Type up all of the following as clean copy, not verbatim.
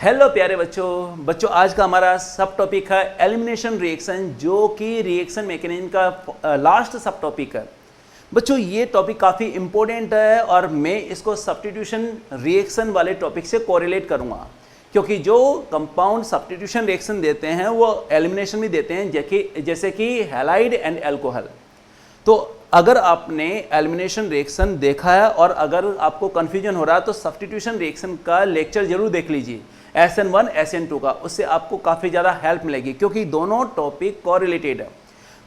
Hello प्यारे बच्चों आज का हमारा सब टॉपिक है एलिमिनेशन रिएक्शन, जो कि रिएक्शन मैकेनिज्म का लास्ट सब टॉपिक है। बच्चों ये टॉपिक काफ़ी इंपॉर्टेंट है और मैं इसको सब्स्टिट्यूशन रिएक्शन वाले टॉपिक से कोरिलेट करूँगा, क्योंकि जो कंपाउंड सब्स्टिट्यूशन रिएक्शन देते हैं वो एलिमिनेशन भी देते हैं, जैसे कि हैलाइड एंड अल्कोहल। तो अगर आपने एलिमिनेशन रिएक्शन देखा है और अगर आपको कन्फ्यूजन हो रहा है तो सब्स्टिट्यूशन रिएक्शन का लेक्चर जरूर देख लीजिए, SN1 SN2 का। उससे आपको काफ़ी ज़्यादा हेल्प मिलेगी, क्योंकि दोनों टॉपिक कोरिलेटेड है।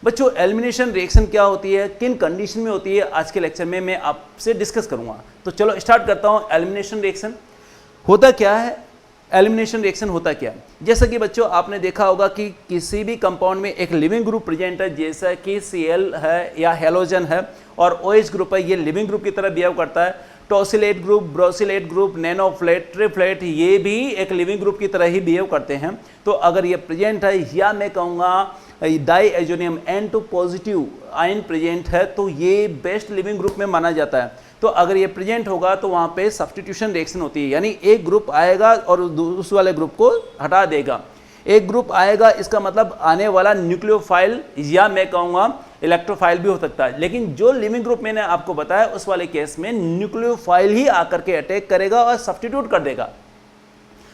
बच्चों एलिमिनेशन रिएक्शन क्या होती है, किन कंडीशन में होती है, आज के लेक्चर में मैं आपसे डिस्कस करूँगा। तो चलो स्टार्ट करता हूँ। एलिमिनेशन रिएक्शन होता क्या है, एलिमिनेशन रिएक्शन होता क्या है। जैसा कि बच्चों आपने देखा होगा कि किसी भी कंपाउंड में एक लिविंग ग्रुप प्रेजेंट है, जैसा कि Cl है या हेलोजन है, और OH ग्रुप है, ये लिविंग ग्रुप की तरह बिहेव करता है। टॉसिलेट ग्रुप, ब्रोसिलेट ग्रुप, नैनोफ्लेट, ट्रिप्लेट, ये भी एक लिविंग ग्रुप की तरह ही बिहेव करते हैं। तो अगर ये प्रेजेंट है, या मैं कहूँगा diazonium N2 positive ion present है, तो ये बेस्ट लिविंग ग्रुप में माना जाता है। तो अगर ये प्रेजेंट होगा तो वहाँ पे सब्स्टिट्यूशन रिएक्शन होती है, यानी एक ग्रुप आएगा और उस वाले ग्रुप को हटा देगा। एक ग्रुप आएगा, इसका मतलब आने वाला न्यूक्लियोफाइल या मैं कहूँगा इलेक्ट्रोफाइल भी हो सकता है, लेकिन जो लिविंग ग्रुप मैंने आपको बताया उस वाले केस में न्यूक्लियोफाइल ही आकर के अटैक करेगा और सब्स्टिट्यूट कर देगा।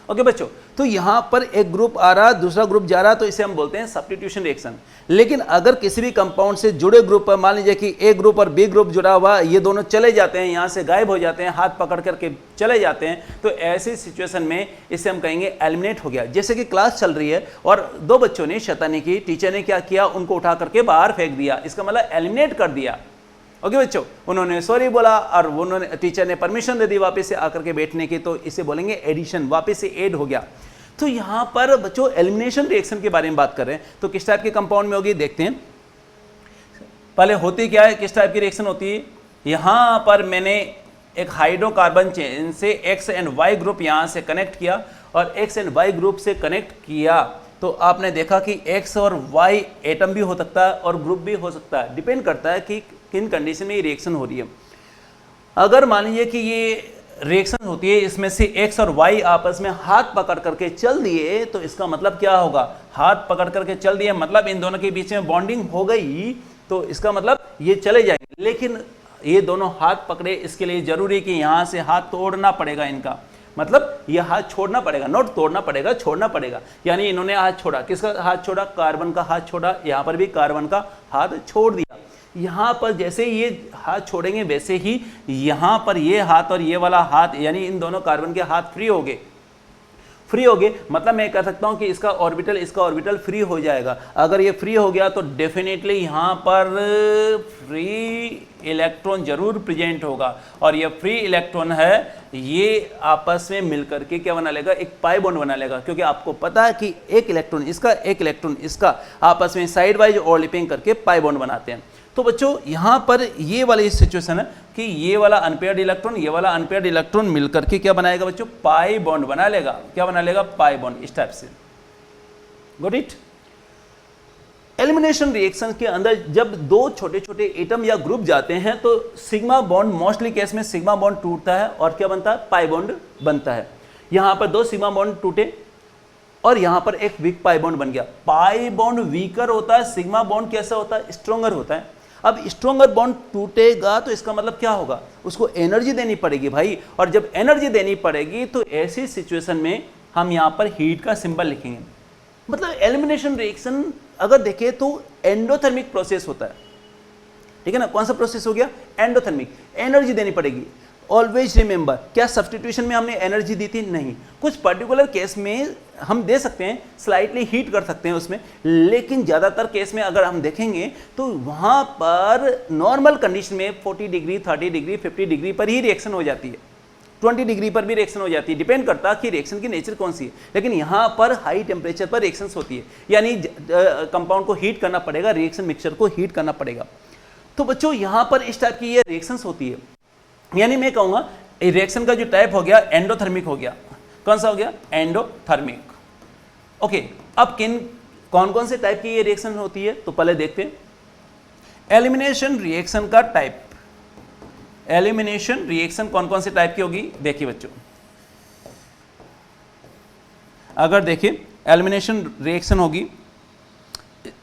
ओके बच्चों, तो यहाँ पर एक ग्रुप आ रहा, दूसरा ग्रुप जा रहा, तो इसे हम बोलते हैं सब्स्टिट्यूशन रिएक्शन। लेकिन अगर किसी भी कंपाउंड से जुड़े ग्रुप पर, मान लीजिए कि ए ग्रुप और बी ग्रुप जुड़ा हुआ, ये दोनों चले जाते हैं, यहाँ से गायब हो जाते हैं, हाथ पकड़ करके चले जाते हैं, तो ऐसी सिचुएशन में इसे हम कहेंगे एलिमिनेट हो गया। जैसे कि क्लास चल रही है और दो बच्चों ने शैतानी की, टीचर ने क्या किया, उनको उठा करके बाहर फेंक दिया, इसका मतलब एलिमिनेट कर दिया। ओके बच्चों, उन्होंने सॉरी बोला और उन्होंने, टीचर ने परमिशन दे दी वापस से आकर के बैठने की, तो इसे बोलेंगे एडिशन, वापस से ऐड हो गया। तो यहाँ पर बच्चों एलिमिनेशन रिएक्शन के बारे में बात कर रहे हैं, तो किस टाइप के कंपाउंड में होगी देखते हैं। पहले होती क्या है, किस टाइप की रिएक्शन होती है। यहाँ पर मैंने एक हाइड्रोकार्बन चेन से X एंड Y ग्रुप यहाँ से कनेक्ट किया और X एंड Y ग्रुप से कनेक्ट किया, तो आपने देखा कि X और Y एटम भी हो सकता है और ग्रुप भी हो सकता है, डिपेंड करता है कि किन कंडीशन में ये रिएक्शन हो रही है। अगर मान लीजिए कि ये रिएक्शन होती है, इसमें से X और Y आपस में हाथ पकड़ करके चल दिए, तो इसका मतलब क्या होगा, हाथ पकड़ करके चल दिए मतलब इन दोनों के बीच में बॉन्डिंग हो गई, तो इसका मतलब ये चले जाएंगे। लेकिन ये दोनों हाथ पकड़े, इसके लिए जरूरी है कि यहाँ से हाथ तोड़ना पड़ेगा इनका, मतलब ये हाथ छोड़ना पड़ेगा, नोट तोड़ना पड़ेगा, छोड़ना पड़ेगा। यानी इन्होंने हाथ छोड़ा, किसका हाथ छोड़ा, कार्बन का हाथ छोड़ा, यहाँ पर भी कार्बन का हाथ छोड़ दिया। यहाँ पर जैसे ये हाथ छोड़ेंगे वैसे ही यहाँ पर ये हाथ और ये वाला हाथ, यानी इन दोनों कार्बन के हाथ फ्री हो गए। फ्री हो गए मतलब मैं कह सकता हूँ कि इसका ऑर्बिटल, इसका ऑर्बिटल फ्री हो जाएगा। अगर ये फ्री हो गया तो डेफिनेटली यहाँ पर फ्री इलेक्ट्रॉन जरूर प्रेजेंट होगा, और ये फ्री इलेक्ट्रॉन है, ये आपस में मिलकर के क्या बना लेगा, एक पाई बॉन्ड बना लेगा। क्योंकि आपको पता है कि एक इलेक्ट्रॉन इसका, एक इलेक्ट्रॉन इसका, आपस में साइड वाइज ओवरलैपिंग करके पाई बॉन्ड बनाते हैं। तो बच्चों यहाँ पर ये वाली सिचुएशन है कि ये वाला अनपेयर्ड इलेक्ट्रॉन, ये वाला अनपेयर्ड इलेक्ट्रॉन मिलकर के क्या बनाएगा बच्चों, पाई बॉन्ड बना लेगा। क्या बना लेगा, पाई बॉन्ड, इस टाइप से। Got it. एलिमिनेशन रिएक्शन के अंदर जब दो छोटे छोटे एटम या ग्रुप जाते हैं तो सिग्मा बॉन्ड, मोस्टली केस में सिग्मा बॉन्ड टूटता है और क्या बनता है, पाई बॉन्ड बनता है। यहाँ पर दो सिग्मा बॉन्ड टूटे और यहाँ पर एक वीक पाई बॉन्ड बन गया। पाई बॉन्ड वीकर होता है, सिग्मा बॉन्ड कैसा होता है, स्ट्रॉन्गर होता है। अब स्ट्रॉन्गर बॉन्ड टूटेगा तो इसका मतलब क्या होगा, उसको एनर्जी देनी पड़ेगी भाई, और जब एनर्जी देनी पड़ेगी तो ऐसी सिचुएशन में हम यहाँ पर हीट का सिंबल लिखेंगे। मतलब एलिमिनेशन रिएक्शन अगर देखें तो एंडोथर्मिक प्रोसेस होता है, ठीक है ना। कौन सा प्रोसेस हो गया, एंडोथर्मिक, एनर्जी देनी पड़ेगी। ऑलवेज रिमेंबर, क्या सब्स्टिट्यूशन में हमने एनर्जी दी थी, नहीं। कुछ पर्टिकुलर केस में हम दे सकते हैं, स्लाइटली हीट कर सकते हैं उसमें, लेकिन ज़्यादातर केस में अगर हम देखेंगे तो वहाँ पर नॉर्मल कंडीशन में 40 डिग्री, 30 डिग्री, 50 डिग्री पर ही रिएक्शन हो जाती है, 20 डिग्री पर भी रिएक्शन हो जाती है, डिपेंड करता है कि रिएक्शन की नेचर कौन सी है। लेकिन यहाँ पर हाई टेम्परेचर पर रिएक्शंस होती है, यानी कंपाउंड को हीट करना पड़ेगा, रिएक्शन मिक्सचर को हीट करना पड़ेगा। तो बच्चों यहाँ पर इस टाइप की ये रिएक्शंस होती है, यानी मैं कहूँगा रिएक्शन का जो टाइप हो गया एंडोथर्मिक हो गया। कौन सा हो गया, एंडोथर्मिक। ओके, अब कौन कौन से टाइप की ये रिएक्शन होती है, तो पहले देखते हैं एलिमिनेशन रिएक्शन का टाइप। एलिमिनेशन रिएक्शन कौन कौन से टाइप की होगी, देखिए बच्चों। अगर देखिए एलिमिनेशन रिएक्शन होगी,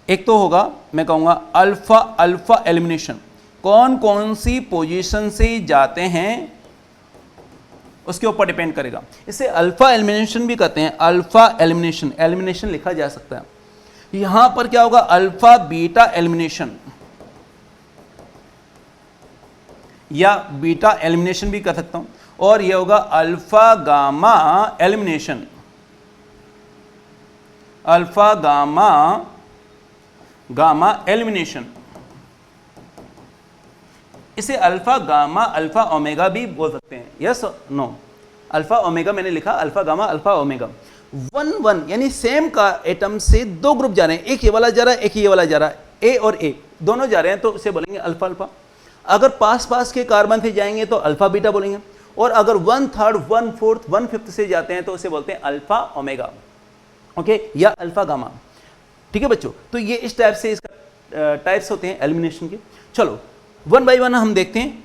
एक तो होगा मैं कहूँगा अल्फा अल्फा एलिमिनेशन, कौन कौन सी पोजीशन से जाते हैं उसके ऊपर डिपेंड करेगा। इसे अल्फा एलिमिनेशन भी कहते हैं, अल्फा एलिमिनेशन, एलिमिनेशन लिखा जा सकता है। यहां पर क्या होगा, अल्फा बीटा एलिमिनेशन या बीटा एलिमिनेशन भी कर सकता हूं, और यह होगा alpha gamma elimination, alpha gamma gamma elimination. इसे अल्फा गामा अल्फा ओमेगा भी बोल सकते हैं, यस नो। अल्फा ओमेगा मैंने लिखा, अल्फा गामा अल्फा ओमेगा। 1 1 यानी सेम का एटम से दो ग्रुप जा रहे हैं, एक ये वाला जा रहा है, एक ये वाला जा रहा है, ए और ए दोनों जा रहे हैं, तो उसे बोलेंगे अल्फा अल्फा। अगर पास पास के कार्बन से जाएंगे तो अल्फा बीटा बोलेंगे, और अगर 1/3 1/4 1/5 से जाते हैं तो उसे बोलते हैं अल्फा ओमेगा, ओके, या अल्फा गामा। ठीक है बच्चों, तो ये इस टाइप से इसका टाइप्स होते हैं एलिमिनेशन के। चलो 1 बाय 1 हम देखते हैं।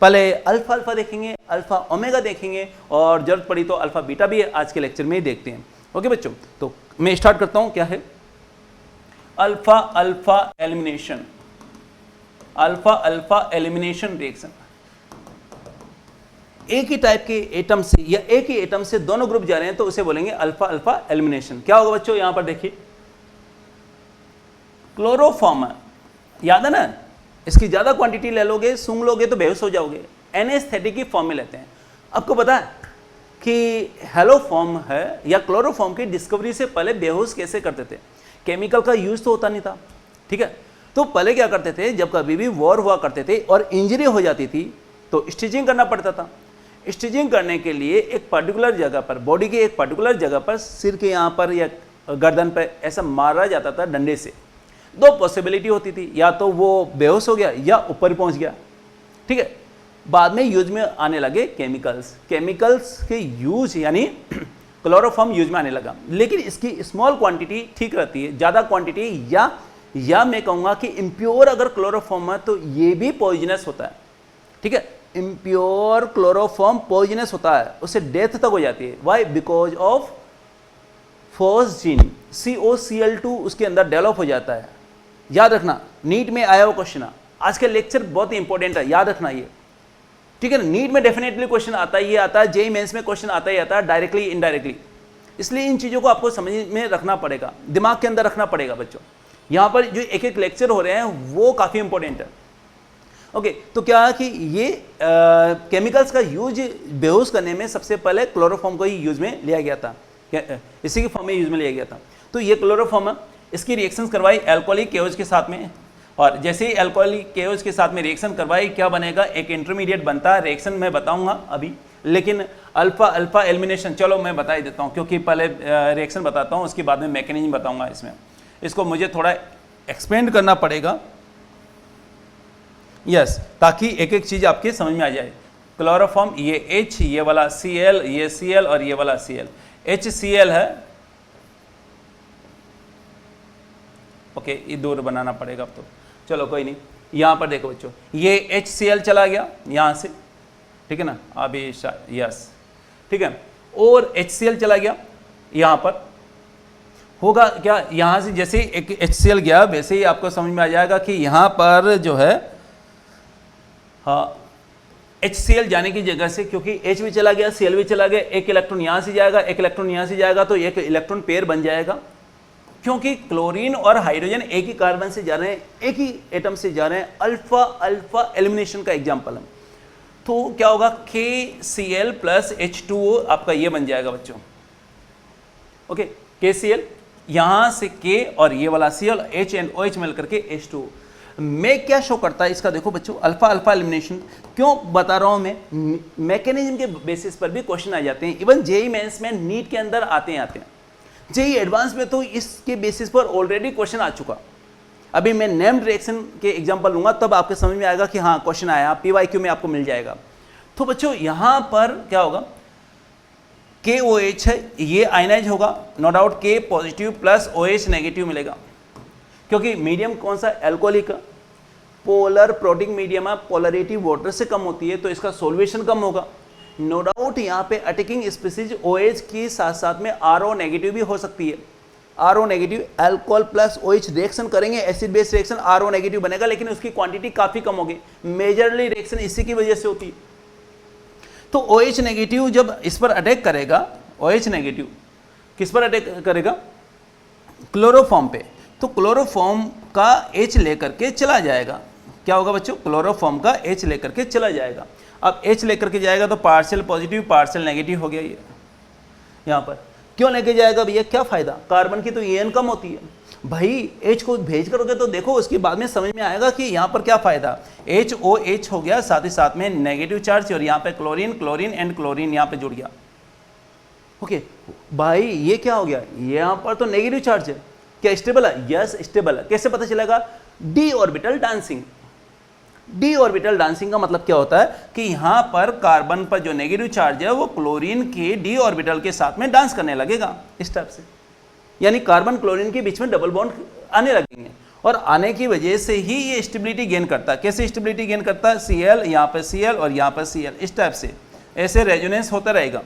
पहले अल्फा अल्फा देखेंगे, अल्फा ओमेगा देखेंगे, और जरूरत पड़ी तो अल्फा बीटा भी आज के लेक्चर में ही देखते हैं। ओके बच्चों, तो मैं स्टार्ट करता हूं। क्या है alpha alpha elimination, alpha alpha elimination reaction. एक ही टाइप के एटम से या एक ही एटम से दोनों ग्रुप जा रहे हैं तो उसे बोलेंगे अल्फा अल्फा एलिमिनेशन। क्या होगा बच्चों, यहां पर देखिए क्लोरोफॉर्म, याद है ना, इसकी ज्यादा क्वांटिटी ले लोगे, सूंघ लोगे तो बेहोश हो जाओगे। एनेस्थेटिक की फॉर्म में लेते हैं। आपको पता है कि हेलोफॉर्म है या क्लोरोफॉर्म की डिस्कवरी से पहले बेहोश कैसे करते थे? केमिकल का यूज तो होता नहीं था, ठीक है। तो पहले क्या करते थे, जब कभी भी वॉर हुआ करते थे और इंजरी हो जाती थी तो स्टिचिंग करना पड़ता था। स्टिचिंग करने के लिए एक पर्टिकुलर जगह पर, बॉडी के एक पर्टिकुलर जगह पर, सिर के यहाँ पर या गर्दन पर ऐसा मारा जाता था डंडे से। दो पॉसिबिलिटी होती थी, या तो वो बेहोश हो गया या ऊपर पहुंच गया, ठीक है। बाद में यूज में आने लगे केमिकल्स, केमिकल्स के यूज यानी क्लोरोफॉर्म यूज में आने लगा, लेकिन इसकी स्मॉल क्वांटिटी ठीक रहती है। ज़्यादा क्वांटिटी या मैं कहूँगा कि इम्प्योर अगर क्लोरोफॉर्म है तो ये भी पॉइजनस होता है, ठीक है। इम्प्योर क्लोरोफॉर्म पॉइजनस होता है, उससे डेथ तक हो जाती है। Why? Because of phosgene, COCl2 उसके अंदर डेवलप हो जाता है। याद रखना, नीट में आया हुआ क्वेश्चन, आज का लेक्चर बहुत ही इंपॉर्टेंट है, याद रखना ये, ठीक है ना। नीट में डेफिनेटली क्वेश्चन आता ही आता है, जेईई मेंस में क्वेश्चन आता ही आता है, डायरेक्टली इनडायरेक्टली। इसलिए इन चीज़ों को आपको समझ में रखना पड़ेगा, दिमाग के अंदर रखना पड़ेगा बच्चों। यहाँ पर जो एक एक लेक्चर हो रहे हैं वो काफ़ी इंपॉर्टेंट है, ओके। तो क्या है कि ये केमिकल्स का यूज बेहोश करने में सबसे पहले क्लोरोफॉर्म को ही यूज में लिया गया था, इसी के फॉर्म में यूज में लिया गया था। तो ये क्लोरोफॉर्म है, इसकी रिएक्शंस करवाई एल्कोहलिक केओज के साथ में, और जैसे ही एल्कोहलिक केओज के साथ में रिएक्शन करवाई, क्या बनेगा, एक इंटरमीडिएट बनता है। रिएक्शन मैं बताऊंगा अभी, लेकिन अल्फा अल्फा एलिमिनेशन चलो मैं बता ही देता हूँ, क्योंकि पहले रिएक्शन बताता हूँ, उसके बाद में मैकेनिज्म बताऊंगा। इसमें इसको मुझे थोड़ा एक्सपेंड करना पड़ेगा, यस, ताकि एक एक चीज़ आपके समझ में आ जाए। क्लोरोफॉर्म, ये H, ये वाला Cl, ये Cl और ये वाला Cl, HCl है, ओके। ये दूर बनाना पड़ेगा अब तो, चलो कोई नहीं। यहाँ पर देखो बच्चों, ये HCl चला गया यहाँ से, ठीक है ना, अभी यस, ठीक है, और HCl चला गया यहाँ पर। होगा क्या, यहाँ से जैसे ही एक HCl गया वैसे ही आपको समझ में आ जाएगा कि यहाँ पर जो है, हाँ, HCl जाने की जगह से, क्योंकि H भी चला गया, Cl भी चला गया, एक इलेक्ट्रॉन यहाँ से जाएगा, एक इलेक्ट्रॉन यहाँ से जाएगा, तो एक इलेक्ट्रॉन पेयर बन जाएगा। क्योंकि क्लोरीन और हाइड्रोजन एक ही कार्बन से जा रहे हैं, एक ही एटम से जा रहे हैं, अल्फा अल्फा एलिमिनेशन का एग्जाम्पल है। तो क्या होगा, KCl प्लस H2O आपका ये बन जाएगा बच्चों, ओके। KCl यहाँ से K और ये वाला Cl, H एंड OH मिल करके H2O। मैं क्या शो करता है इसका, देखो बच्चों, अल्फा अल्फा एलिमिनेशन क्यों बता रहा हूँ मैं, मैकेनिज्म के बेसिस पर भी क्वेश्चन आ जाते हैं। इवन जेईई मेंस में, नीट के अंदर आते हैं। जेईई एडवांस में तो इसके बेसिस पर ऑलरेडी क्वेश्चन आ चुका। अभी मैं नेम्ड रिएक्शन के एग्जांपल लूंगा, तब आपके समझ में आएगा कि हाँ क्वेश्चन आया, PYQ में आपको मिल जाएगा। तो बच्चों यहाँ पर क्या होगा, KOH है, ये आयनाइज होगा, no doubt K positive plus OH negative मिलेगा, क्योंकि मीडियम कौन सा, एल्कोहलिक, पोलर प्रोटिक मीडियम है, पोलरिटी वाटर से कम होती है, तो इसका सॉल्वेशन कम होगा। नो डाउट यहाँ पे अटैकिंग स्पीसीज OH की साथ साथ में RO नेगेटिव भी हो सकती है। RO negative alcohol plus OH reaction करेंगे, acid base reaction, RO negative बनेगा, लेकिन उसकी क्वांटिटी काफी कम होगी। मेजरली रिएक्शन इसी की वजह से होती है। तो OH नेगेटिव जब इस पर अटैक करेगा, OH नेगेटिव किस पर अटैक करेगा? क्लोरोफॉर्म पे। तो क्लोरोफॉर्म का H लेकर के चला जाएगा। क्या होगा बच्चों? क्लोरोफॉर्म का H लेकर के चला जाएगा। अब H लेकर के जाएगा तो पार्शियल पॉजिटिव पार्शियल नेगेटिव हो गया ये यहाँ पर। क्यों लेके जाएगा भैया? क्या फायदा? कार्बन की तो EN कम होती है भाई। H को भेज करोगे तो देखो उसके बाद में समझ में आएगा कि यहाँ पर क्या फायदा। HOH हो गया, साथ ही साथ में नेगेटिव चार्ज, और यहाँ पे क्लोरीन क्लोरीन एंड क्लोरीन यहाँ पे जुड़ गया। ओके भाई ये क्या हो गया? यहाँ पर तो नेगेटिव चार्ज है। क्या स्टेबल है? यस स्टेबल है। कैसे पता चलेगा? D orbital dancing. D orbital dancing का मतलब क्या होता है कि यहां पर कार्बन पर जो नेगेटिव चार्ज है वो क्लोरीन के डी ऑर्बिटल के साथ में डांस करने लगेगा इस टाइप से, यानी कार्बन क्लोरीन के बीच में डबल बॉन्ड आने लगेंगे, और आने की वजह से ही ये स्टेबिलिटी गेन करता है। कैसे स्टेबिलिटी गेन करता है? Cl यहाँ पर Cl और यहाँ पर Cl, इस टाइप से ऐसे रेजोनेंस होता रहेगा।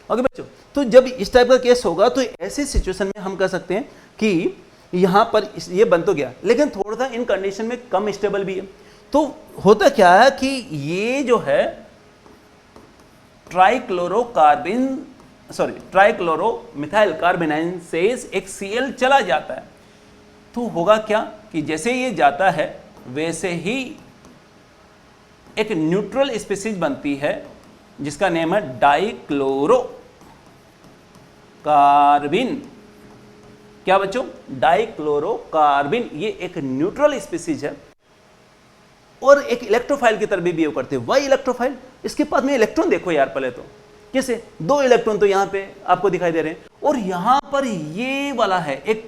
ओके बच्चों, तो जब इस टाइप का केस होगा तो ऐसी सिचुएशन में हम कह सकते हैं कि यहां पर ये बन तो गया, लेकिन थोड़ा सा इन कंडीशन में कम स्टेबल भी है। तो होता क्या है कि ये जो है ट्राइक्लोरो मिथाइल कार्बोनाइन से एक Cl चला जाता है। तो होगा क्या कि जैसे ये जाता है वैसे ही एक न्यूट्रल स्पीसीज बनती है जिसका नेम है डाइक्लोरो कार्बिन। क्या बच्चों? डाइक्लोरोकार्बिन। ये एक न्यूट्रल स्पीसीज है और एक इलेक्ट्रोफाइल की तरह भी बिहेव करते हैं। Why electrophile? इसके पास में इलेक्ट्रॉन देखो यार पहले तो, कैसे 2 इलेक्ट्रॉन तो यहाँ पे आपको दिखाई दे रहे हैं, और यहाँ पर ये वाला है एक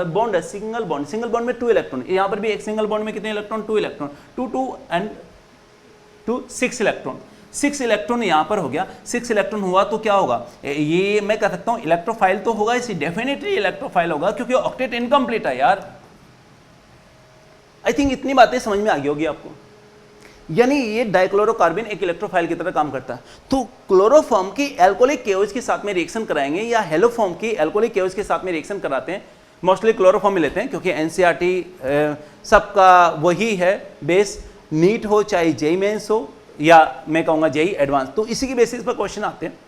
बॉन्ड है, सिंगल बॉन्ड में 2 इलेक्ट्रॉन। यहाँ पर भी एक सिंगल बॉन्ड में कितने electron? 2 electron, 2 and 2 6 electron. 6 electron यहां पर हो गया। 6 इलेक्ट्रॉन हुआ तो क्या होगा? ये मैं कह सकता हूं इलेक्ट्रोफाइल तो होगा, इसी डेफिनेटली इलेक्ट्रोफाइल होगा क्योंकि ऑक्टेट इनकम्प्लीट है यार। आई थिंक इतनी बातें समझ में आ गई होगी आपको। यानी ये डाइक्लोरोकार्बिन एक इलेक्ट्रोफाइल की तरह काम करता है। तो क्लोरोफॉर्म की एल्कोहलिक केओएच के साथ में रिएक्शन कराएंगे या हेलोफॉर्म की एल्कोहलिक केओएच के साथ में रिएक्शन कराते हैं। मोस्टली क्लोरोफॉर्म में लेते हैं क्योंकि एनसीईआरटी सबका वही है बेस, नीट हो चाहे जेईई मेंस हो या मैं कहूँगा जेईई एडवांस, तो इसी की बेसिस पर क्वेश्चन आते हैं।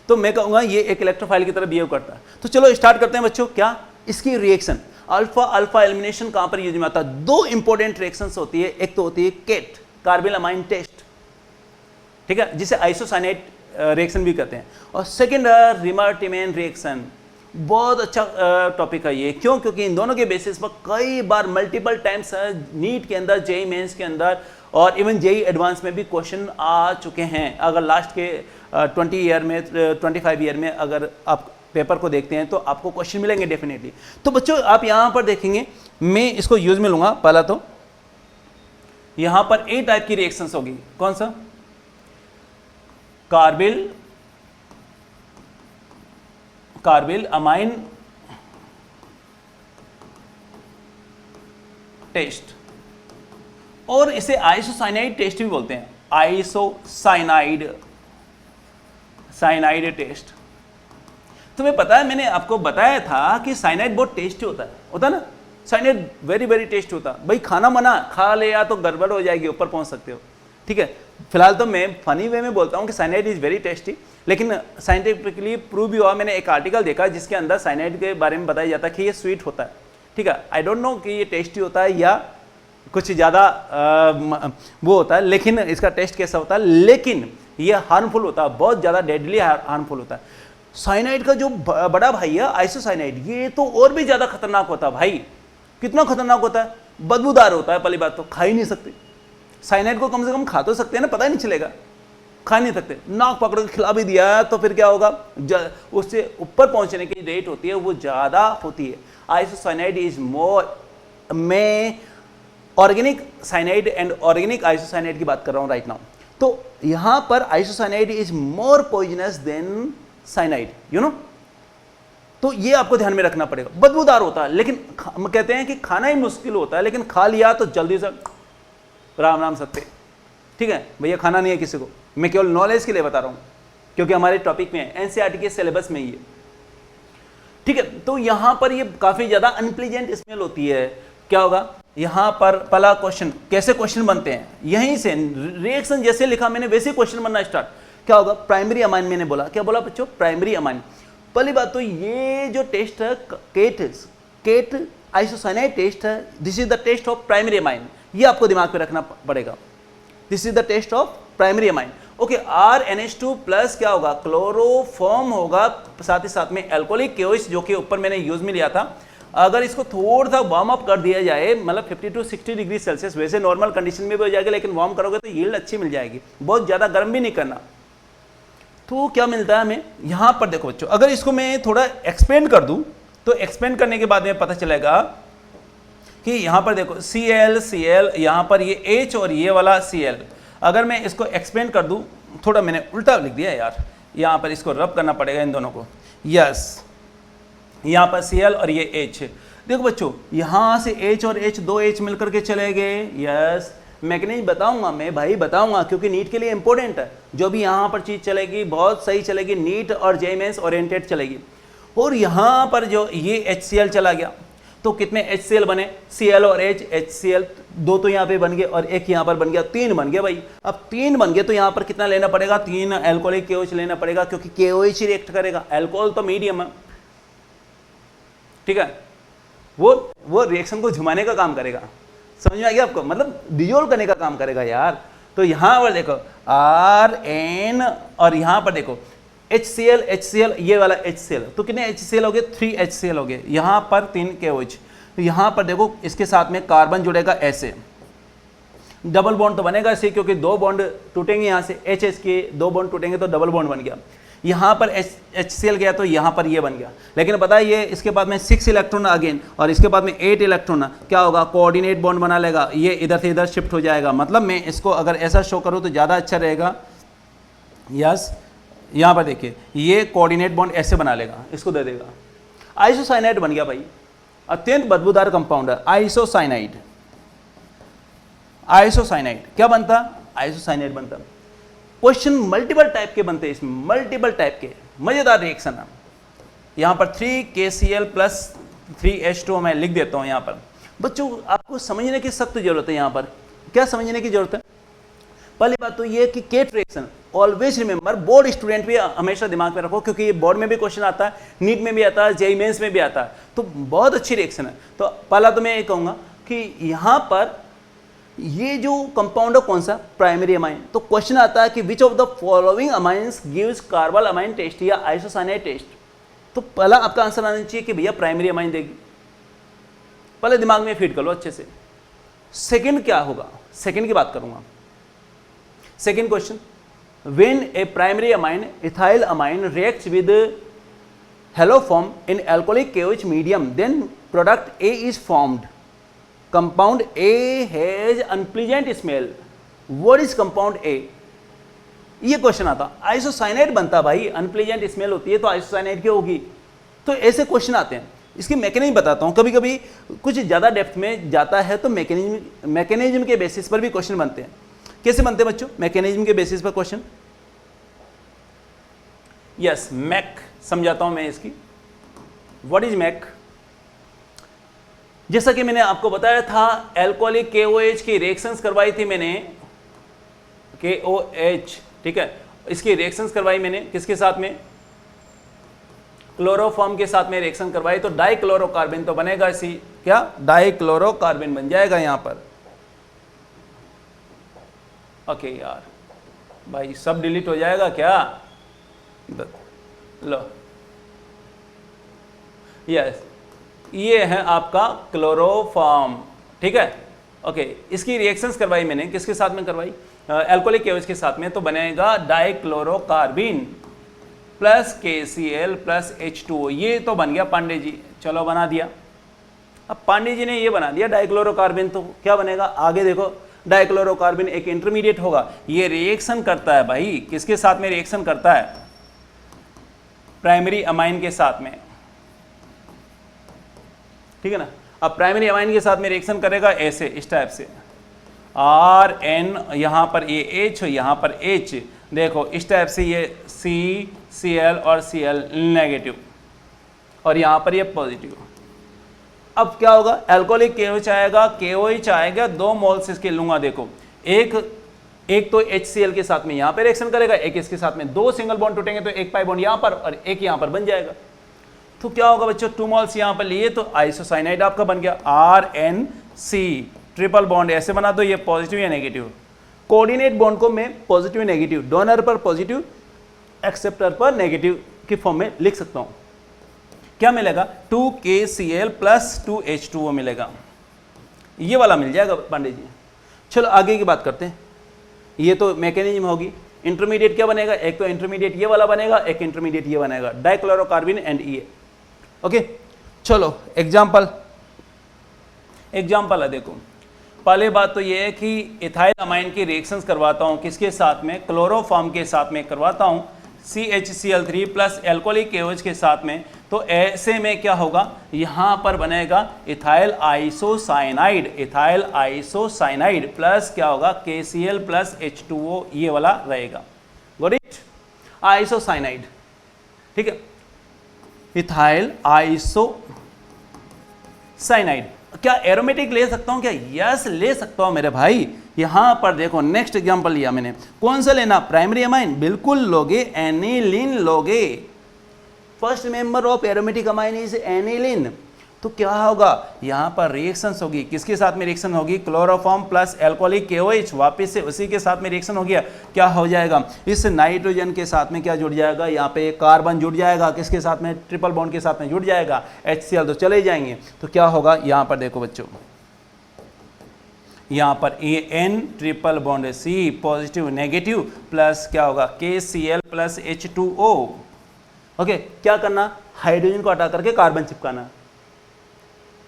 तो मैं कहूँगा ये एक इलेक्ट्रोफाइल की तरह बिहेव करता है। तो चलो स्टार्ट करते हैं बच्चों। क्या इसकी रिएक्शन अल्फा अल्फा एलिमिनेशन कहाँ पर यूज में आता है? 2 इंपॉर्टेंट रिएक्शंस होती है। एक तो होती है केट कार्बिलमाइन टेस्ट, ठीक है, जिसे आइसोसाइनेट रिएक्शन भी कहते हैं, और सेकेंड रिमार्टिमेन रिएक्शन। बहुत अच्छा टॉपिक है ये। क्यों? क्योंकि इन दोनों के बेसिस पर कई बार मल्टीपल टाइम्स नीट के अंदर, जेईई मेंस के अंदर और इवन जेईई एडवांस में भी क्वेश्चन आ चुके हैं। अगर लास्ट के 20 ईयर में 25 ईयर में अगर आप पेपर को देखते हैं तो आपको क्वेश्चन मिलेंगे डेफिनेटली। तो बच्चों आप यहां पर देखेंगे, मैं इसको यूज में लूंगा। पहला तो यहां पर ए टाइप की रिएक्शंस होगी। कौन सा? कार्बिल अमाइन टेस्ट, और इसे आइसोसाइनाइड टेस्ट भी बोलते हैं। Isocyanide test. तुम्हें पता है मैंने आपको बताया था कि साइनाइड बहुत टेस्टी होता है ना। साइनाइड वेरी वेरी टेस्टी होता है भाई। खाना मना खा ले या तो गड़बड़ हो जाएगी, ऊपर पहुंच सकते हो, ठीक है। फिलहाल तो मैं फनी वे में बोलता हूं कि साइनाइड इज वेरी टेस्टी, लेकिन साइंटिफिकली प्रूव भी हुआ। मैंने एक आर्टिकल देखा जिसके अंदर साइनाइड के बारे में बताया जाता है कि ये स्वीट होता है, ठीक है। आई डोंट नो कि ये टेस्टी होता है या कुछ ज़्यादा वो होता है, लेकिन इसका टेस्ट कैसा होता है, लेकिन ये हार्मफुल होता है, बहुत ज़्यादा डेडली हार्मफुल होता है। साइनाइड का जो बड़ा भाई है आइसोसाइनाइड, ये तो और भी ज़्यादा खतरनाक होता है भाई। कितना खतरनाक होता है? बदबूदार होता है, पहली बात तो खा ही नहीं सकते। साइनाइड को कम से कम खा तो सकते हैं ना, पता ही नहीं चलेगा, खा नहीं सकते। नाक पकड़ के खिला भी दिया तो फिर क्या होगा? उससे ऊपर पहुंचने की रेट होती है वो ज़्यादा होती है। आइसोसाइनाइड इज मोर, मैं organic cyanide and organic isocyanide की बात कर रहा हूं राइट नाउ। तो यहां पर isocyanide is more poisonous than cyanide, you know. तो ये आपको ध्यान में रखना पड़ेगा। बदबूदार होता है, लेकिन कहते हैं कि खाना ही मुश्किल होता है, लेकिन खा लिया तो जल्दी से राम राम सत्य, ठीक है भैया, खाना नहीं है किसी को, मैं केवल नॉलेज के लिए बता रहा हूँ क्योंकि हमारे टॉपिक में है, एनसीईआरटी के सिलेबस में ये, ठीक है। तो यहां पर ये काफी ज्यादा अनप्लीजेंट स्मेल होती है। क्या होगा यहां पर पहला क्वेश्चन, कैसे क्वेश्चन बनते हैं, यहीं से रिएक्शन जैसे लिखा मैंने वैसे क्वेश्चन बनना स्टार्ट। क्या होगा, प्राइमरी अमाइन मैंने बोला, क्या बोला बच्चों, प्राइमरी अमाइन। पहली बात तो ये जो टेस्ट है केट आइसोसाइनाइड टेस्ट है, this is the test of primary amine, ये आपको दिमाग में रखना पड़ेगा। This is the test of primary amine. Okay, RNH2 plus क्या होगा, क्लोरोफॉर्म होगा, साथ ही साथ में एल्कोहलिक KOH जो कि ऊपर मैंने यूज में लिया था। अगर इसको थोड़ा सा वार्म अप कर दिया जाए, मतलब 50 to 60 डिग्री सेल्सियस, वैसे नॉर्मल कंडीशन में भी हो जाएगा, लेकिन वार्म करोगे तो यील्ड अच्छी मिल जाएगी, बहुत ज़्यादा गर्म भी नहीं करना। तो क्या मिलता है हमें यहाँ पर, देखो बच्चों, अगर इसको मैं थोड़ा एक्सपेंड कर दूँ तो एक्सपेंड करने के बाद में पता चलेगा कि यहाँ पर देखो Cl, यहाँ पर ये H और ये वाला Cl, अगर मैं इसको एक्सपेंड कर दूँ, थोड़ा मैंने उल्टा लिख दिया यार, यहाँ पर इसको रब करना पड़ेगा इन दोनों को, यस, यहाँ पर Cl और ये H। देखो बच्चों, यहाँ से H और H, दो H मिलकर के चले गए, यस। मैकेनिज्म बताऊंगा मैं भाई, बताऊंगा, क्योंकि नीट के लिए इंपॉर्टेंट है। जो भी यहाँ पर चीज़ चलेगी बहुत सही चलेगी, नीट और जेईई मेंस ओरिएंटेड चलेगी। और यहाँ पर जो ये HCl चला गया, तो कितने HCl बने, Cl और H, HCl दो तो यहाँ पे बन गए और एक यहाँ पर बन गया, तीन बन गए भाई। अब तीन बन गए तो यहाँ पर कितना लेना पड़ेगा, तीन एल्कोहलिक KOH लेना पड़ेगा, क्योंकि KOH ही रिएक्ट करेगा, अल्कोहल तो मीडियम है, ठीक है। वो रिएक्शन को झुमाने का काम करेगा, समझ में आ गया आपको, मतलब डिजोल्व करने का काम करेगा यार। तो यहाँ पर देखो RN और यहाँ पर देखो HCl, ये वाला HCl, तो कितने HCl हो गए, 3 HCl हो गए, यहाँ पर 3 KOH। तो यहाँ पर देखो इसके साथ में कार्बन जुड़ेगा ऐसे, डबल बॉन्ड तो बनेगा ऐसे, क्योंकि दो बॉन्ड टूटेंगे यहाँ से, HH के दो बॉन्ड टूटेंगे तो डबल बॉन्ड बन गया। यहाँ पर HCl गया तो यहाँ पर ये बन गया, लेकिन पता है ये इसके बाद में 6 इलेक्ट्रॉन अगेन और इसके बाद में 8 इलेक्ट्रॉन, क्या होगा, कोऑर्डिनेट बॉन्ड बना लेगा, ये इधर से इधर शिफ्ट हो जाएगा। मतलब मैं इसको अगर ऐसा शो करूँ तो ज़्यादा अच्छा रहेगा, यस। यहाँ पर देखिए ये कोऑर्डिनेट बॉन्ड ऐसे बना लेगा, इसको दे देगा, आइसोसाइनाइड बन गया भाई, अत्यंत बदबूदार कंपाउंड है आइसोसाइनाइड। आइसोसाइनाइड क्या बनता, आइसोसाइनाइड बनता। क्वेश्चन मल्टीपल टाइप के बनते हैं इसमें, मल्टीपल टाइप के मजेदार रिएक्शन है। यहाँ पर 3KCl प्लस 3H2 मैं लिख देता हूँ। यहाँ पर बच्चों आपको समझने की सख्त जरूरत है। यहाँ पर क्या समझने की जरूरत है, पहली बात तो ये कि केट reaction always remember, board student भी हमेशा दिमाग में रखो, क्योंकि ये बोर्ड में भी क्वेश्चन आता है, नीट में भी आता है, जेईई मेंस में भी आता है, तो बहुत अच्छी रिएक्शन है। तो पहला तो मैं ये कहूँगा कि यहाँ पर ये जो कंपाउंड है कौन सा, प्राइमरी अमाइन। तो क्वेश्चन आता है कि which of the following amines gives carbylamine test या आइसोसाइनाइड टेस्ट। तो पहला आपका आंसर आना चाहिए कि भैया प्राइमरी अमाइन देगी, पहले दिमाग में फीड कर लो अच्छे से। सेकंड क्या होगा, सेकंड की बात करूंगा। Second question, when a primary amine ethyl amine reacts with haloform in alcoholic KOH medium, then product A is formed. Compound A has unpleasant smell, what is compound A? ये question आता, isocyanide बनता भाई, unpleasant smell होती है तो isocyanide क्या होगी। तो ऐसे क्वेश्चन आते हैं, इसकी मैकेनिज्म बताता हूँ। कभी कभी कुछ ज़्यादा डेप्थ में जाता है तो मैकेनिज्म के बेसिस पर भी क्वेश्चन बनते हैं। कैसे बनते हैं बच्चों, मैकेनिज्म के बेसिस पर क्वेश्चन, यस। मैक समझाता हूँ मैं इसकी, व्हाट इज मैक। जैसा कि मैंने आपको बताया था, एल्कोहलिक KOH की रिएक्शंस करवाई थी मैंने, KOH, ठीक है, इसकी रिएक्शंस करवाई मैंने किसके साथ में, क्लोरोफॉर्म के साथ में रिएक्शन करवाई, तो डाइक्लोरोकार्बन तो बनेगा इसी, क्या, डाइक्लोरोकार्बन बन जाएगा यहाँ पर। ओके यार भाई सब डिलीट हो जाएगा क्या, लो, यस, ये है आपका क्लोरोफॉर्म, ठीक है। ओके, इसकी रिएक्शंस करवाई मैंने, किसके साथ में करवाई, एल्कोहलिक KOH के साथ में, तो बनेगा dichlorocarbene plus KCl plus H2O। ये तो बन गया पांडे जी, चलो बना दिया। अब पांडे जी ने ये बना दिया डाइक्लोरोकार्बिन, तो क्या बनेगा आगे देखो, डाइक्लोरोकार्बिन एक इंटरमीडिएट होगा, ये रिएक्शन करता है भाई, किसके साथ में रिएक्शन करता है, प्राइमरी अमाइन के साथ में, ठीक है ना। अब प्राइमरी अमाइन के साथ में रिएक्शन करेगा ऐसे, इस टाइप से, RN यहाँ पर ये H, यहाँ पर H, देखो इस टाइप से ये CCl और Cl नेगेटिव और यहाँ पर ये पॉजिटिव। अब क्या होगा, एल्कोहलिक KOH आएगा, KOH आएगा, 2 मोल्स इसके लूंगा। देखो एक तो HCl के साथ में यहाँ पे रिएक्शन करेगा, एक इसके साथ में, 2 सिंगल बॉन्ड टूटेंगे तो एक पाई बॉन्ड यहाँ पर और एक यहाँ पर बन जाएगा। तो क्या होगा बच्चों, 2 मोल्स यहाँ पर लिए तो आइसोसाइनाइड आपका बन गया RNC, ट्रिपल बॉन्ड ऐसे बना दो, ये पॉजिटिव या नेगेटिव। कोऑर्डिनेट बॉन्ड को मैं पॉजिटिव नेगेटिव, डोनर पर पॉजिटिव एक्सेप्टर पर नेगेटिव की फॉर्म में लिख सकता हूं। क्या मिलेगा, 2KCl प्लस 2H2O मिलेगा, ये वाला मिल जाएगा पांडे जी। चलो आगे की बात करते हैं। ये तो मैकेनिज्म होगी। इंटरमीडिएट क्या बनेगा, एक तो इंटरमीडिएट ये वाला बनेगा, एक इंटरमीडिएट ये बनेगा, डाइक्लोरोकार्बन एंड ये। ओके चलो एग्जाम्पल है। देखो पहले बात तो ये है कि इथाइल अमाइन की रिएक्शंस करवाता हूं, किसके साथ में, क्लोरोफॉर्म के साथ में करवाता हूं, CHCl3 प्लस एल्कोहलिक KOH के साथ में। तो ऐसे में क्या होगा, यहां पर बनेगा इथाइल आइसोसाइनाइड प्लस क्या होगा, KCl प्लस H2O, ये वाला रहेगा। गॉट इट, आइसोसाइनाइड, ठीक है, इथाइल आइसोसाइनाइड। क्या एरोमेटिक ले सकता हूं क्या, यस ले सकता हूं मेरे भाई। यहां पर देखो नेक्स्ट एग्जांपल लिया मैंने, कौन सा लेना, प्राइमरी अमाइन, बिल्कुल लोगे, एनिलीन लोगे। First member of aromatic amine is aniline. तो क्या होगा, यहां पर रिएक्शंस होगी, किसके साथ में रिएक्शन होगी, क्लोरोफॉर्म प्लस एल्कोहलिक KOH, वापस से उसी के साथ में रिएक्शन हो गया। क्या हो जाएगा, इस नाइट्रोजन के साथ में क्या जुड़ जाएगा, यहाँ पे कार्बन जुड़ जाएगा, किसके साथ में, ट्रिपल बॉन्ड के साथ में जुड़ जाएगा, HCl तो चले जाएंगे। तो क्या होगा, यहाँ पर देखो बच्चों, यहाँ पर An triple bond C positive negative plus क्या होगा, KCl प्लस H2O। ओके क्या करना, हाइड्रोजन को हटा करके कार्बन चिपकाना,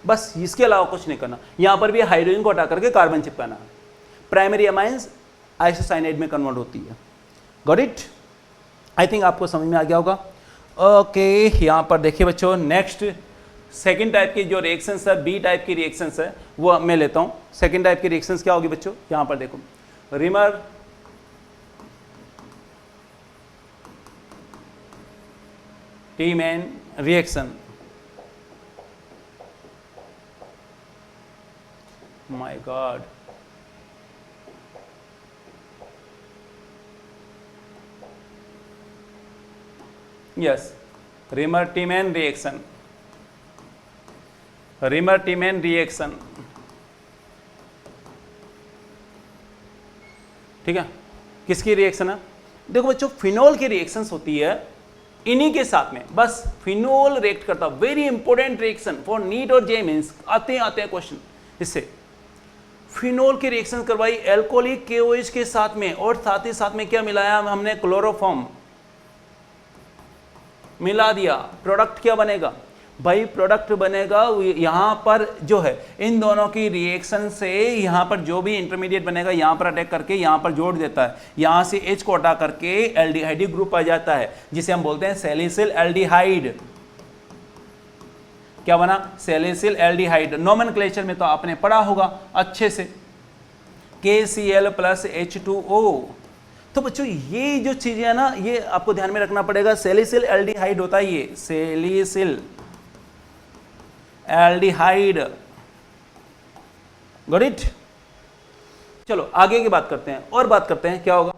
बस इसके अलावा कुछ नहीं करना। यहां पर भी हाइड्रोजन को हटा करके कार्बन चिपकाना। प्राइमरी अमाइंस आइसोसाइनाइड में कन्वर्ट होती है। गॉट इट, आई थिंक आपको समझ में आ गया होगा। ओके यहां पर देखिए बच्चों, नेक्स्ट सेकेंड टाइप की जो रिएक्शंस है, बी टाइप की रिएक्शंस है, वो मैं लेता हूं। सेकेंड टाइप की रिएक्शंस क्या होगी बच्चों, यहां पर देखो, Reimer Tiemann reaction. My God, yes, Rimmer-Tiemann reaction, Rimmer-Tiemann reaction, ठीक है। किसकी रिएक्शन है, देखो बच्चों फिनोल की रिएक्शंस होती है इन्हीं के साथ में, बस फिनोल रिएक्ट करता, very important reaction for NEET और जे मीन्स, आते हैं क्वेश्चन इससे। फिनोल की रिएक्शन करवाई एल्कोहलिक KOH के साथ में, और साथ ही साथ में क्या मिलाया हमने, क्लोरोफॉर्म मिला दिया। प्रोडक्ट क्या बनेगा भाई, प्रोडक्ट बनेगा यहां पर जो है इन दोनों की रिएक्शन से यहां पर जो भी इंटरमीडिएट बनेगा यहां पर अटैक करके यहां पर जोड़ देता है, यहां से H को हटा करके एल्डिहाइड ग्रुप आ जाता है, जिसे हम बोलते हैं सैलिसिल एल्डिहाइड। क्या बना, सैलिसिल एल्डिहाइड। नोमेनक्लेचर में तो आपने पढ़ा होगा अच्छे से, KCl प्लस H2O। तो बच्चों ये जो चीजें है ना, ये आपको ध्यान में रखना पड़ेगा। सैलिसिल एल्डिहाइड होता है ये, सैलिसिल एल्डिहाइड। Got it. चलो आगे की बात करते हैं, और बात करते हैं क्या होगा,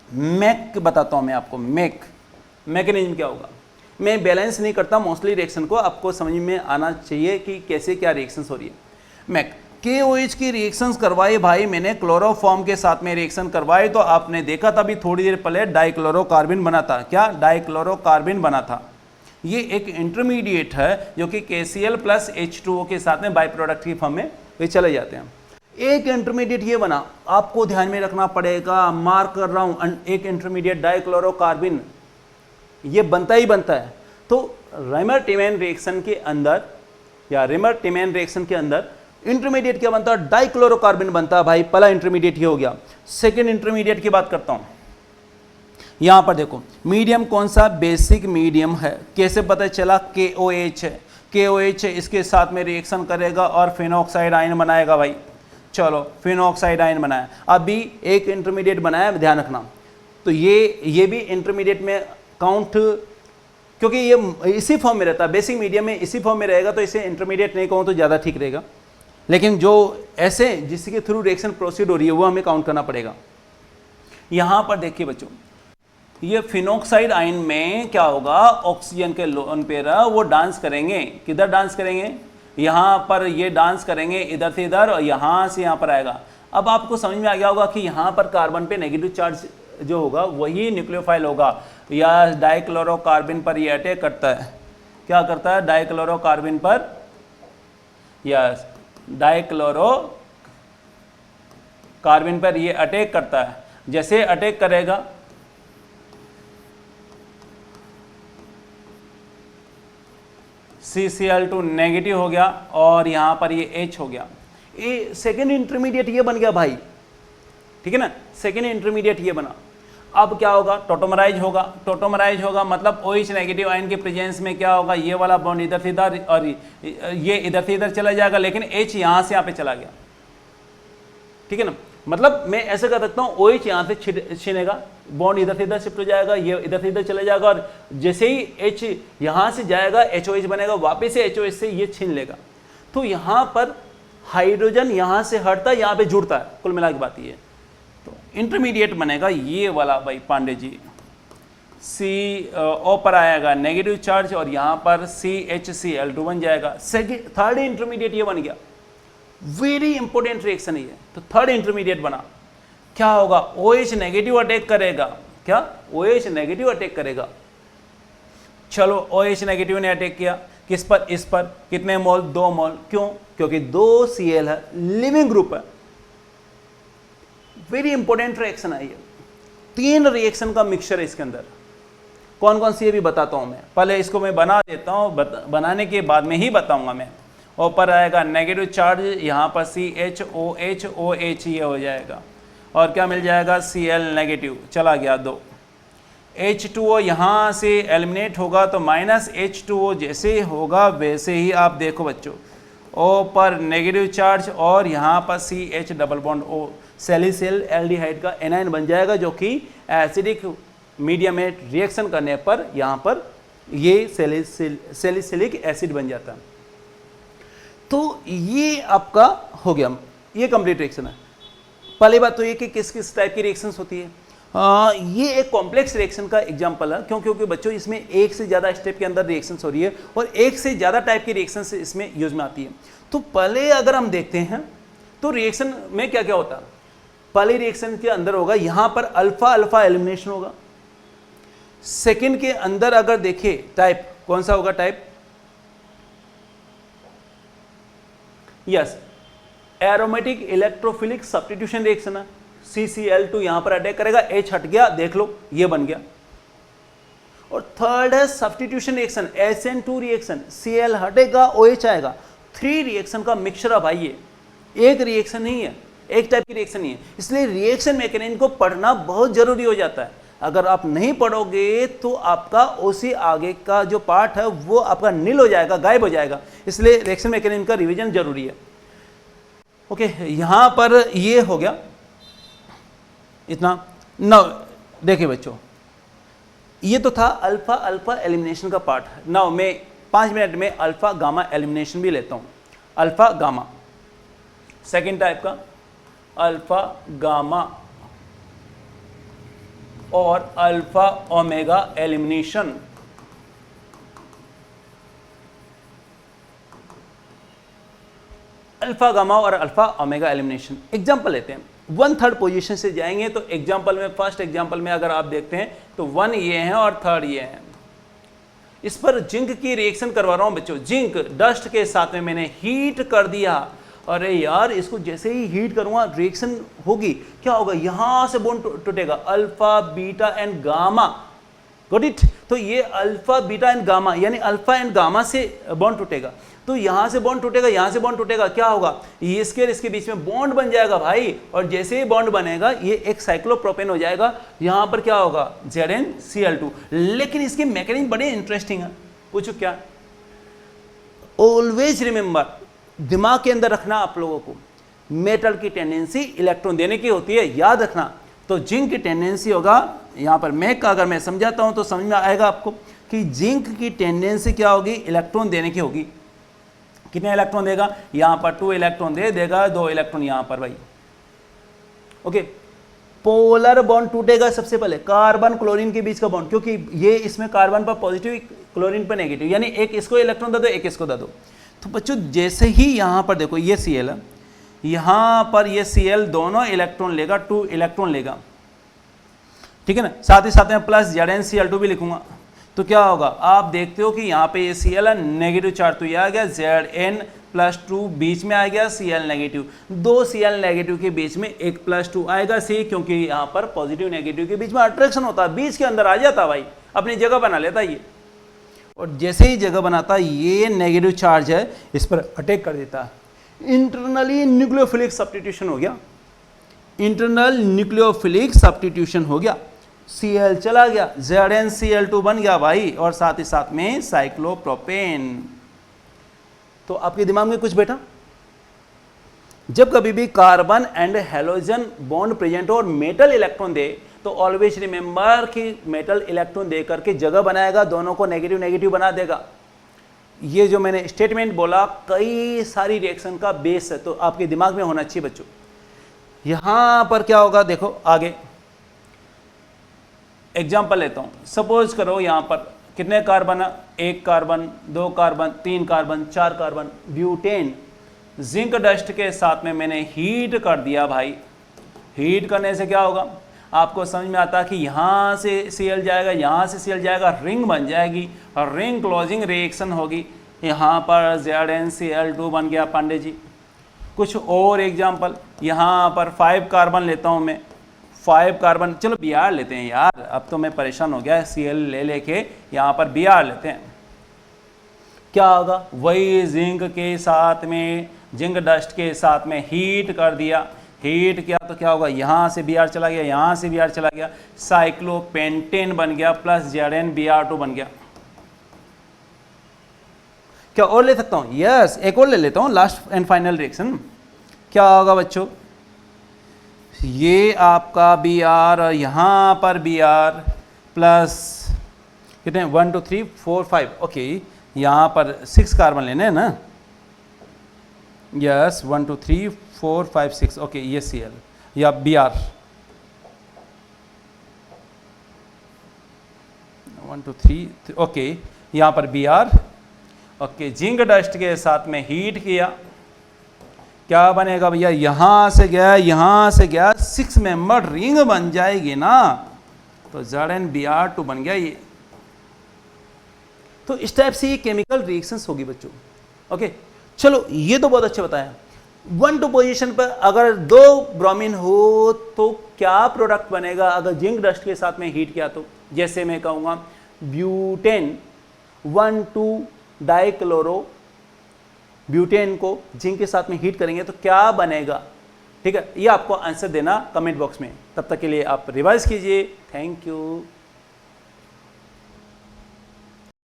मैक बताता हूं मैं आपको, मैकेनिज्म क्या होगा। मैं बैलेंस नहीं करता मोस्टली रिएक्शन को, आपको समझ में आना चाहिए कि कैसे क्या रिएक्शंस हो रही है। मैक KOH की रिएक्शंस करवाई भाई मैंने, क्लोरोफॉर्म के साथ में रिएक्शन करवाई, तो आपने देखा था अभी थोड़ी देर पहले डाइक्लोरोकार्बन बना था। क्या, डाइक्लोरोकार्बन बना था। ये एक इंटरमीडिएट है जो कि KCl प्लस H2O के साथ में बाई प्रोडक्ट की फॉर्म में वे चले जाते हैं। एक इंटरमीडिएट ये बना, आपको ध्यान में रखना पड़ेगा, मार्क कर रहा हूं, एक इंटरमीडिएट डाइक्लोरोकार्बन ये बनता ही बनता है। तो रिमर-टीमैन रिएक्शन के अंदर, या रिमर-टीमैन रिएक्शन के अंदर इंटरमीडिएट क्या बनता है, डाइक्लोरोकार्बन बनता है भाई। पहला इंटरमीडिएट ये हो गया। सेकंड इंटरमीडिएट की बात करता हूं, यहां पर देखो मीडियम कौन सा, बेसिक मीडियम है। कैसे पता चला, KOH है, KOH है, इसके साथ में रिएक्शन करेगा और फिनोक्साइड आयन बनाएगा भाई। चलो फिनोक्साइड आयन बनाया, अभी एक इंटरमीडिएट बनाया, ध्यान रखना। तो ये भी इंटरमीडिएट में काउंट, क्योंकि ये इसी फॉर्म में रहता है, बेसिक मीडियम में इसी फॉर्म में रहेगा, तो इसे इंटरमीडिएट नहीं कहूँ तो ज़्यादा ठीक रहेगा। लेकिन जो ऐसे जिसके थ्रू रिएक्शन प्रोसीड हो रही है वो हमें काउंट करना पड़ेगा। यहाँ पर देखिए बच्चों, ये फिनोक्साइड आयन में क्या होगा, ऑक्सीजन के लोन पेयर वो डांस करेंगे, किधर डांस करेंगे, यहाँ पर ये डांस करेंगे इधर से इधर और यहाँ से यहाँ पर आएगा। अब आपको समझ में आ गया होगा कि यहाँ पर कार्बन पे नेगेटिव चार्ज जो होगा वही न्यूक्लियोफाइल होगा, या डाइक्लोरोकार्बन पर ये अटैक करता है। क्या करता है, डाइक्लोरोकार्बन पर, या डाइक्लोरोकार्बन पर ये अटैक करता है। जैसे अटैक करेगा CCl2 नेगेटिव हो गया और यहाँ पर ये H हो गया, ये सेकेंड इंटरमीडिएट ये बन गया भाई, ठीक है ना, सेकेंड इंटरमीडिएट ये बना। अब क्या होगा, टोटोमराइज होगा। टोटोमराइज होगा मतलब OH नेगेटिव आयन के प्रेजेंस में क्या होगा, ये वाला बॉन्ड इधर से इधर और ये इधर से इधर चला जाएगा, लेकिन H यहाँ से यहाँ पे चला गया, ठीक है ना। मतलब मैं ऐसे कर सकता हूँ, OH यहाँ से छीनेगा, बॉन्ड इधर से इधर शिफ्ट हो जाएगा, ये इधर से इधर चला जाएगा, और जैसे ही H यहाँ से जाएगा HOH बनेगा, वापस से HOH से ये छीन लेगा। तो यहाँ पर हाइड्रोजन यहाँ से हटता है, यहाँ पे जुड़ता है, कुल मिला के बात ये। तो इंटरमीडिएट बनेगा ये वाला भाई पांडे जी, CO पर आएगा नेगेटिव चार्ज और यहाँ पर CHCl2 बन जाएगा। थर्ड इंटरमीडिएट ये बन गया, वेरी इंपॉर्टेंट रिएक्शन है ये। तो थर्ड इंटरमीडिएट बना, क्या होगा, OH नेगेटिव अटैक करेगा, क्या OH नेगेटिव अटैक करेगा। चलो OH नेगेटिव ने अटैक किया, किस पर, इस पर, कितने मोल, 2 मोल। क्यों, क्योंकि 2 Cl है, लिविंग ग्रुप है, वेरी इंपॉर्टेंट रिएक्शन है ये। 3 रिएक्शन का मिक्सचर है इसके अंदर, कौन कौन सी ये भी बताता हूं मैं, पहले इसको मैं बना देता हूं, बनाने के बाद में ही बताऊंगा मैं। ऊपर आएगा नेगेटिव चार्ज, यहाँ पर CHOH OH ये हो जाएगा, और क्या मिल जाएगा, Cl नेगेटिव चला गया 2। H2O यहाँ से एलिमिनेट होगा, तो -H2O जैसे होगा वैसे ही आप देखो बच्चों, O पर नेगेटिव चार्ज और यहाँ पर CH double bond O, salicyl aldehyde का एनायन बन जाएगा, जो कि एसिडिक मीडियम में रिएक्शन करने पर यहाँ पर ये सैलिसिलिक एसिड बन जाता है। तो ये आपका हो गया, ये कंप्लीट रिएक्शन है। पहली बात तो ये कि किस किस टाइप की रिएक्शंस होती है, ये एक कॉम्प्लेक्स रिएक्शन का एग्जांपल है, क्योंकि बच्चों इसमें एक से ज़्यादा स्टेप के अंदर रिएक्शंस हो रही है और एक से ज़्यादा टाइप की रिएक्शंस इसमें यूज में आती है। तो पहले अगर हम देखते हैं तो रिएक्शन में क्या क्या होता है, पहले रिएक्शन के अंदर होगा यहाँ पर अल्फा अल्फा एलिमिनेशन होगा। सेकेंड के अंदर अगर देखें टाइप कौन सा होगा, type yes aromatic electrophilic substitution reaction है। CCl2 यहां पर अटैक करेगा, H हट गया, देख लो ये बन गया। और थर्ड है substitution reaction, SN2 reaction, Cl हटेगा OH आएगा। 3 रिएक्शन का मिक्सचर है भाई, ये एक रिएक्शन नहीं है, एक टाइप की रिएक्शन नहीं है। इसलिए रिएक्शन मैकेनिज्म को पढ़ना बहुत जरूरी हो जाता है। अगर आप नहीं पढ़ोगे तो आपका उसी आगे का जो पार्ट है वो आपका नील हो जाएगा, गायब हो जाएगा। इसलिए रिएक्शन मैकेनिज्म का रिवीजन जरूरी है। ओके, यहां पर ये हो गया इतना। नाउ देखिए बच्चों, ये तो था अल्फा अल्फा एलिमिनेशन का पार्ट। नाउ मैं 5 मिनट में अल्फा गामा एलिमिनेशन भी लेता हूं। अल्फा गामा सेकेंड टाइप का, अल्फा गामा और alpha omega elimination. Alpha gamma और अल्फा ओमेगा एलिमिनेशन एग्जांपल लेते हैं। 1/3 पोजीशन से जाएंगे तो एग्जांपल में, फर्स्ट एग्जांपल में अगर आप देखते हैं तो 1 ये है और 3rd ये है। इस पर जिंक की रिएक्शन करवा रहा हूं बच्चों, जिंक डस्ट के साथ में मैंने हीट कर दिया। अरे यार, इसको जैसे ही हीट करूंगा रिएक्शन होगी, क्या होगा, यहां से बॉन्ड टूटेगा, alpha beta and gamma. Got it. तो ये अल्फा बीटा एंड गामा, यानी अल्फा एंड गामा से बॉन्ड टूटेगा। तो यहां से बॉन्ड टूटेगा, यहां से बॉन्ड टूटेगा, क्या होगा, ये इसके बीच में बॉन्ड बन जाएगा भाई। और जैसे ही बॉन्ड बनेगा ये एक साइक्लोप्रोपेन हो जाएगा। यहां पर क्या होगा, ZnCl2। लेकिन इसके मैकेनिज्म बड़े इंटरेस्टिंग है। पूछो क्या, ऑलवेज रिमेंबर, दिमाग के अंदर रखना आप लोगों को, मेटल की टेंडेंसी इलेक्ट्रॉन देने की होती है, याद रखना। तो जिंक की टेंडेंसी होगा यहाँ पर मैक का, अगर मैं समझाता हूँ तो समझ में आएगा आपको कि जिंक की टेंडेंसी क्या होगी, इलेक्ट्रॉन देने की होगी। कितने इलेक्ट्रॉन देगा, यहाँ पर 2 इलेक्ट्रॉन दे देगा, 2 इलेक्ट्रॉन यहाँ पर भाई। ओके, पोलर बॉन्ड टूटेगा सबसे पहले कार्बन क्लोरीन के बीच का बॉन्ड, क्योंकि ये इसमें कार्बन पर पॉजिटिव, क्लोरीन पर नेगेटिव, यानी एक इसको इलेक्ट्रॉन दे दो, एक इसको दे दो। तो बच्चों जैसे ही यहाँ पर देखो ये Cl है, यहाँ पर ये Cl दोनों इलेक्ट्रॉन लेगा, 2 इलेक्ट्रॉन लेगा, ठीक है ना। साथ ही साथ में प्लस ZnCl2 भी लिखूंगा, तो क्या होगा, आप देखते हो कि यहाँ पे ये Cl है नेगेटिव चार्ज, तो ये आ गया Zn+2 बीच में आ गया Cl नेगेटिव, 2 Cl नेगेटिव के बीच में एक +2 आएगा C, क्योंकि यहाँ पर पॉजिटिव नेगेटिव के बीच में अट्रैक्शन होता है, बीच के अंदर आ जाता भाई, अपनी जगह बना लेता ये। और जैसे ही जगह बनाता ये नेगेटिव चार्ज है इस पर अटैक कर देता है। इंटरनली न्यूक्लियोफिलिक सब्स्टिट्यूशन हो गया, इंटरनल न्यूक्लियोफिलिक सब्स्टिट्यूशन हो गया, Cl चला गया, ZnCl2 बन गया भाई, और साथ ही साथ में साइक्लोप्रोपेन। तो आपके दिमाग में कुछ बैठा, जब कभी भी carbon and halogen bond present हो और मेटल इलेक्ट्रॉन दे, तो ऑलवेज रिमेंबर कि मेटल इलेक्ट्रॉन दे करके जगह बनाएगा, दोनों को नेगेटिव नेगेटिव बना देगा। ये जो मैंने स्टेटमेंट बोला कई सारी रिएक्शन का बेस है, तो आपके दिमाग में होना चाहिए बच्चों। यहां पर क्या होगा देखो, आगे एग्जाम्पल लेता हूं, सपोज करो यहां पर कितने कार्बन है, 1 carbon, 2 carbon, 3 carbon, 4 carbon, butane. Zinc dust के साथ में मैंने हीट कर दिया भाई, हीट करने से क्या होगा, आपको समझ में आता है कि यहाँ से Cl जाएगा, यहाँ से Cl जाएगा, रिंग बन जाएगी और रिंग क्लोजिंग रिएक्शन होगी। यहाँ पर ZnCl2 बन गया पांडे जी। कुछ और एग्जाम्पल, यहाँ पर 5 कार्बन लेता हूँ मैं, 5 कार्बन, चलो Br लेते हैं यार, अब तो मैं परेशान हो गया, Cl ले लेके यहाँ पर Br लेते हैं। क्या होगा, वही जिंक के साथ में, जिंक डस्ट के साथ में हीट कर दिया, हीट किया तो क्या होगा, यहाँ से Br चला गया, यहाँ से Br चला गया, साइक्लोपेंटेन बन गया, प्लस ZnBr2 बन गया। क्या और ले सकता हूँ, यस एक और ले लेता हूँ, लास्ट एंड फाइनल रिएक्शन। क्या होगा बच्चों, ये आपका Br और यहाँ पर Br प्लस कितने, 1 2 3 4 5, ओके यहाँ पर 6 कार्बन लेने हैं ना, यस 1 2 3 4 5 6, ओके ये Cl या Br, 1 2 3, ओके यहाँ पर Br, ओके जिंक डस्ट के साथ में हीट किया, क्या बनेगा भैया, यहां से गया, यहां से गया, 6 मेंबर रिंग बन जाएगी ना, तो ZnBr2 बन गया ये। तो इस टाइप से ये केमिकल रिएक्शंस होगी बच्चों। ओके चलो ये तो बहुत अच्छा बताया। 1 2 पोजीशन पर अगर 2 ब्रोमीन हो तो क्या प्रोडक्ट बनेगा अगर जिंक डस्ट के साथ में हीट किया तो, जैसे मैं कहूँगा ब्यूटेन 1 2 डाइक्लोरो, ब्यूटेन को जिंक के साथ में हीट करेंगे तो क्या बनेगा, ठीक है। ये आपको आंसर देना कमेंट बॉक्स में। तब तक के लिए आप रिवाइज कीजिए। Thank you.